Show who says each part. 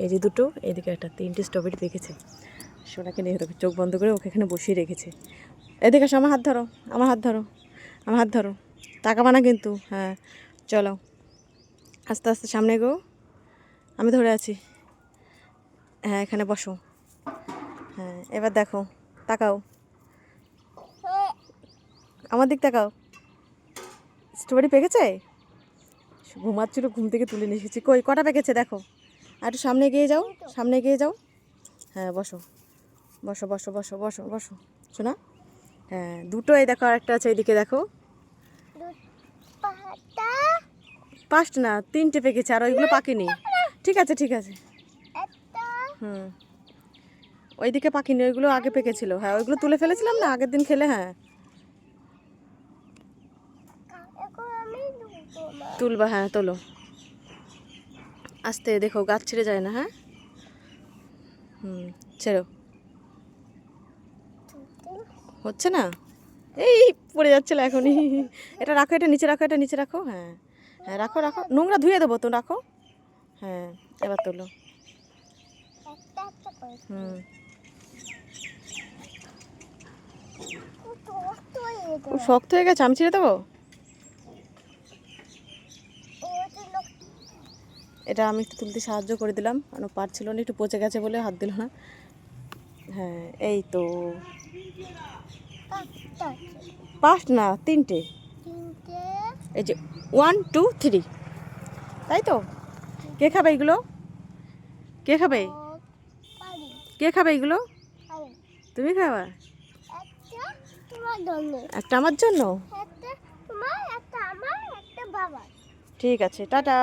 Speaker 1: এই যে দুটো, এদিকে একটা, 3টে স্ট্রবেরি পেকেছে। সোনাকে নিয়ে দেখো চোখ বন্ধ করে ওকে এখানে বসিয়ে রেখেছে। এদিকে আসো, আমার হাত ধরো, আমার হাত ধরো, আমার হাত ধরো, তাকাবা না কিন্তু। হ্যাঁ চলো আস্তে আস্তে সামনে গো, আমি ধরে আছি। হ্যাঁ এখানে বসো। হ্যাঁ এবার দেখো, তাকাও, আমার দিক তাকাও। স্ট্রবেরি পেকেছে? ঘুমাচ্ছিল, ঘুম থেকে তুলে নিয়ে এসেছি। কই কটা পেকেছে দেখো। আর একটু সামনে এগিয়ে যাও, সামনে এগিয়ে যাও। হ্যাঁ বসো বসো বসো বসো বসো বসো শোনা। হ্যাঁ দুটো, এই দেখো আরেকটা আছে, এইদিকে দেখো। 5 না 3টে পেকেছে, আর ওইগুলো পাকেনি। ঠিক আছে ঠিক আছে। হুম ওইদিকে পাকিনি, ওইগুলো আগে পেকেছিল। হ্যাঁ ওইগুলো তুলে ফেলেছিলাম না আগের দিন খেলে। হ্যাঁ তুলবা, হ্যাঁ তোলো আস্তে, দেখো গাছ ছেড়ে যায় না। হ্যাঁ ছেড়ো, হচ্ছে না, এই পড়ে যাচ্ছিল এখনই। এটা রাখো, এটা নিচে রাখো, এটা নিচে রাখো। হ্যাঁ হ্যাঁ রাখো রাখো, নোংরা ধুয়ে দেবো তো, রাখো। হ্যাঁ এবার তোলো। শক্ত হয়ে গেছে, আমি ছিঁড়ে দেবো। এটা আমি একটু তুলতে সাহায্য করে দিলাম, কারণ পারছিল না, একটু পচে গেছে বলে হাত দিল না। হ্যাঁ এই তো, 5 না 3টে। এই যে 1 2 3, তাই তো। কে খাবে এইগুলো? কে খাবে? কে খাবে এইগুলো? তুমি খাবা? একটা আমার জন্য। ঠিক আছে, টাটা।